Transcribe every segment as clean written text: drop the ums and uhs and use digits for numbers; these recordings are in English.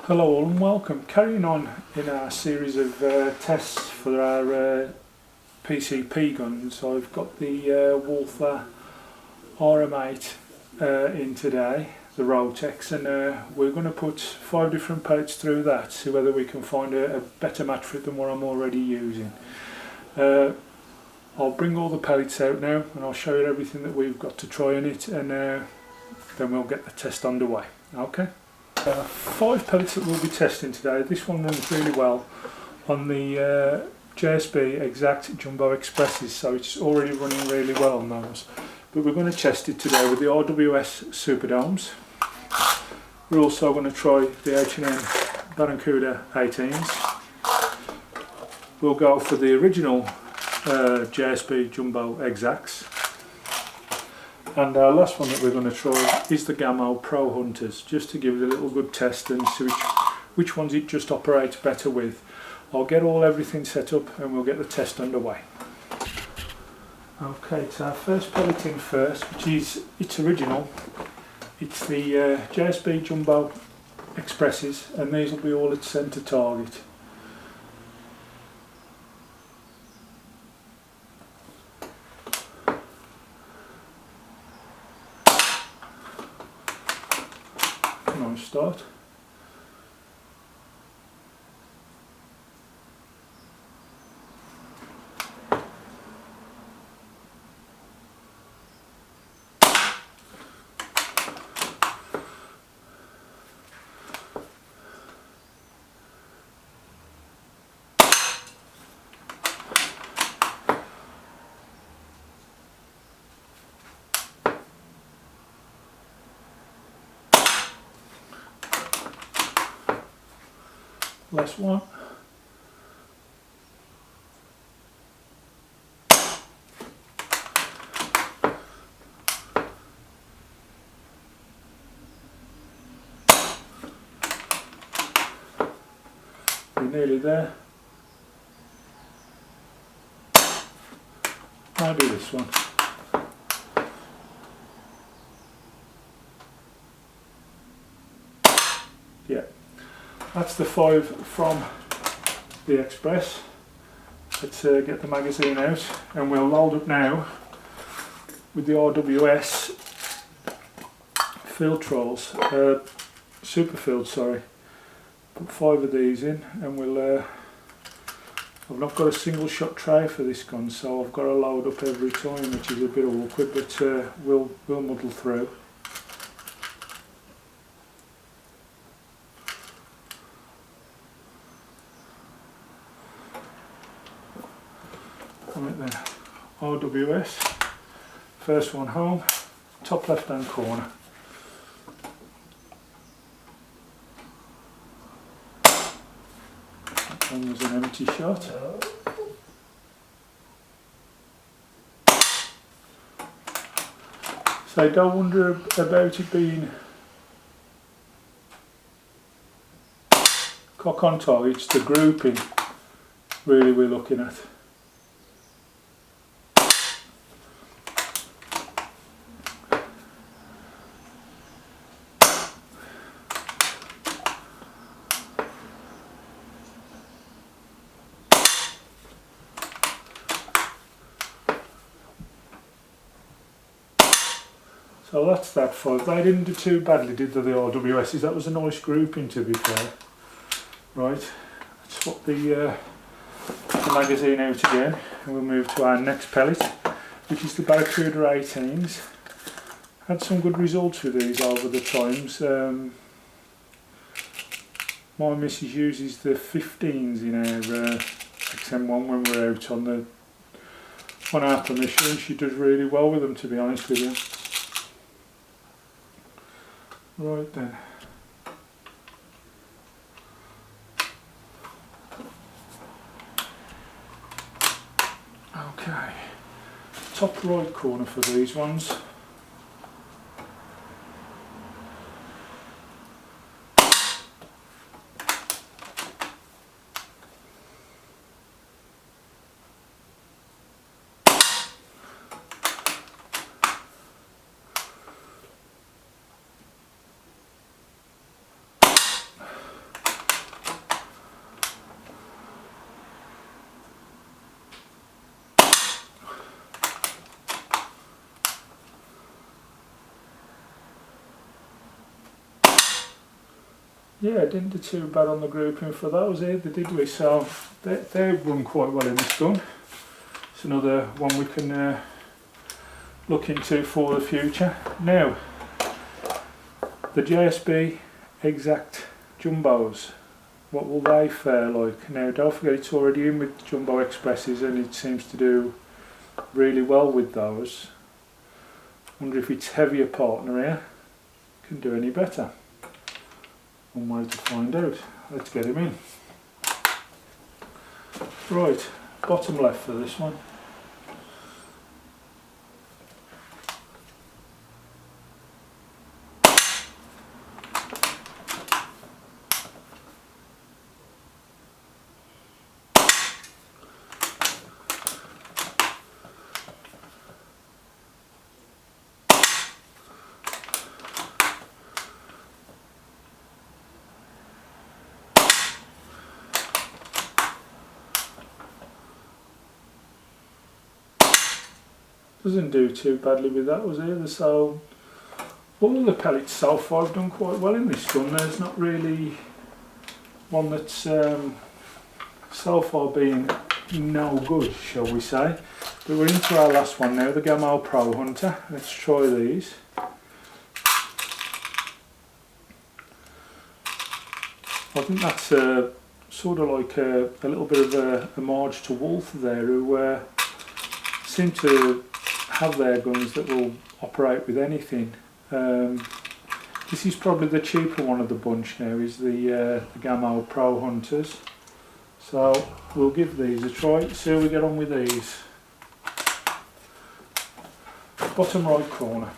Hello all and welcome. Carrying on in our series of tests for our PCP guns, I've got the Walther RM8 in today, the Rotex, and we're going to put 5 different pellets through that, see whether we can find a better match for it than what I'm already using. I'll bring all the pellets out now and I'll show you everything that we've got to try in it, and then we'll get the test underway. Okay. 5 pellets that we'll be testing today. This one runs really well on the JSB Exact Jumbo Expresses, so it's already running really well on those. But we're going to test it today with the RWS Superdomes. We're also going to try the H&M Barracuda 18s. We'll go for the original JSB Jumbo Exacts. And our last one that we're going to try is the Gammo Pro Hunters, just to give it a little good test and see which ones it just operates better with. I'll get everything set up and we'll get the test underway. Okay, so our first pellet in first, which is its original. It's the JSB Jumbo Expresses, and these will be all at centre target. Nice start. Last one. We're nearly there. Maybe this one. Yeah. That's the 5 from the Express. Let's get the magazine out and we'll load up now with the RWS field trolls, super field, sorry. Put 5 of these in and we'll, I've not got a single shot tray for this gun, so I've got to load up every time, which is a bit awkward, but we'll muddle through. Right then, RWS, first one home, top left hand corner. That one was an empty shot. So don't wonder about it being cock on target, it's the grouping really we're looking at. So that's that 5. They didn't do too badly, did they, the RWSs? That was a nice grouping, to be fair. Right, let's swap the magazine out again and we'll move to our next pellet, which is the Barracuda 18s. Had some good results with these over the times. My missus uses the 15s in our XM1 when we're out on our permission, and she does really well with them, to be honest with you. Right then. Okay, top right corner for these ones. yeah, didn't do too bad on the grouping for those either, did we? So they run quite well in this gun. It's another one we can look into for the future. Now, the JSB Exact Jumbos, what will they fare like? Now, don't forget it's already in with Jumbo Expresses and it seems to do really well with those. Wonder if its heavier partner here can do any better. One way to find out. Let's get him in. Right, bottom left for this one. Doesn't do too badly with that was either, so all the pellets so far have done quite well in this gun. There's not really one that's so far been no good, shall we say. But we're into our last one now, the Gamma Pro Hunter. Let's try these. I think that's sort of like a little bit of a homage to Walther there, who seem to have their guns that will operate with anything. This is probably the cheaper one of the bunch now, is the Gamma Pro Hunters. So we'll give these a try, see how we get on with these. Bottom right corner.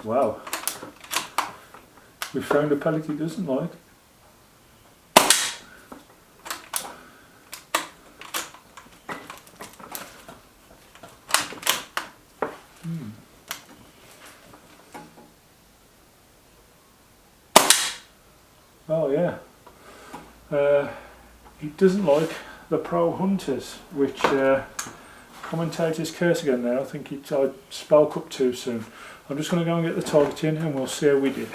Wow, we found a pellet he doesn't like. Oh yeah, he doesn't like the Pro Hunters, which commentators curse again there. I think I spoke up too soon. I'm just going to go and get the targeting and we'll see how we did.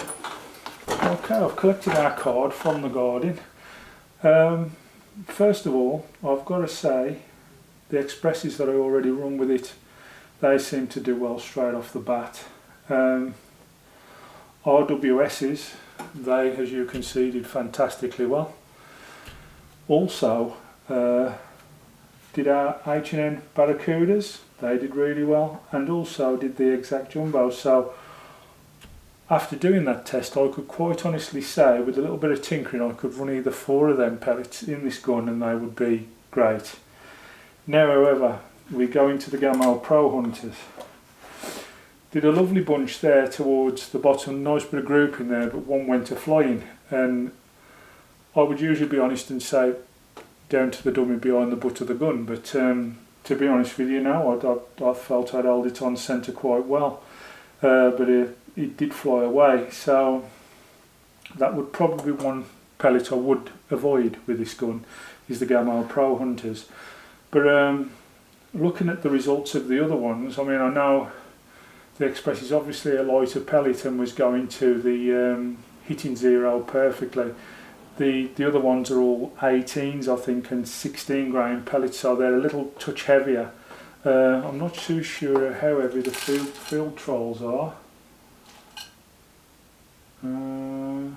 Okay, I've collected our card from the Guardian. First of all, I've got to say the expresses that I already run with it, they seem to do well straight off the bat. RWS's, they, as you can see, did fantastically well. Also, did our H&N Barracudas, they did really well, and also did the Exact Jumbo. So after doing that test, I could quite honestly say, with a little bit of tinkering, I could run either 4 of them pellets in this gun and they would be great. Now, however, we go into the Gamma Pro Hunters. Did a lovely bunch there towards the bottom, nice bit of grouping there, but one went to flying. And I would usually be honest and say down to the dummy behind the butt of the gun, but to be honest with you now, I felt I'd held it on centre quite well, but it did fly away. So that would probably be one pellet I would avoid with this gun, is the Gamma Pro Hunters. But looking at the results of the other ones, I mean, I know the Express is obviously a lighter pellet and was going to the hitting 0 perfectly. The other ones are all 18s, I think, and 16 grain pellets, so they're a little touch heavier. I'm not too sure how heavy the field trolls are. I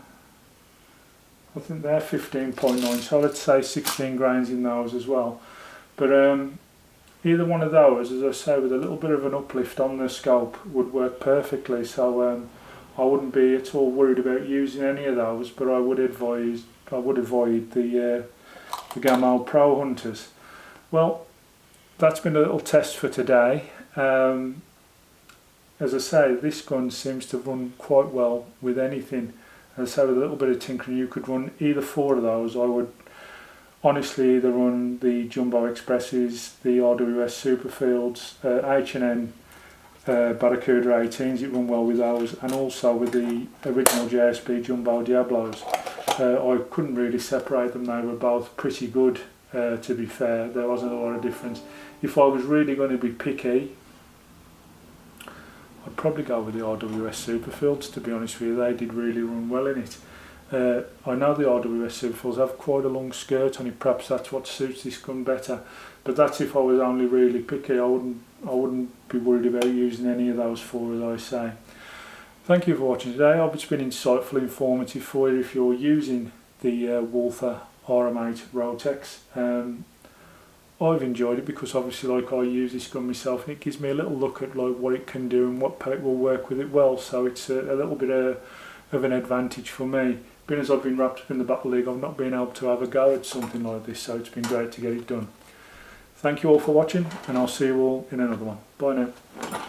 think they're 15.9, so let's say 16 grains in those as well. But either one of those, as I say, with a little bit of an uplift on the scope, would work perfectly. So I wouldn't be at all worried about using any of those, but I would avoid the Gamma Pro Hunters. Well, that's been a little test for today. As I say, this gun seems to run quite well with anything. As I say, with a little bit of tinkering, you could run either 4 of those. I would honestly either run the Jumbo Expresses, the RWS Superfields, H&N Barracuda 18s, it run well with those, and also with the original JSB Jumbo Diablos. I couldn't really separate them, they were both pretty good, to be fair. There wasn't a lot of difference. If I was really going to be picky, I'd probably go with the RWS Superfields, to be honest with you. They did really run well in it. I know the RWS Superfields have quite a long skirt on it, perhaps that's what suits this gun better, but that's if I was only really picky. I wouldn't be worried about using any of those four, as I say. Thank you for watching today. I hope it's been insightful, informative for you if you're using the Walther RM8 Rotex. I've enjoyed it because obviously, like, I use this gun myself, and it gives me a little look at like what it can do and what pellet will work with it well, so it's a little bit of an advantage for me. Being as I've been wrapped up in the Battle League, I've not been able to have a go at something like this, so it's been great to get it done. Thank you all for watching, and I'll see you all in another one. Bye now.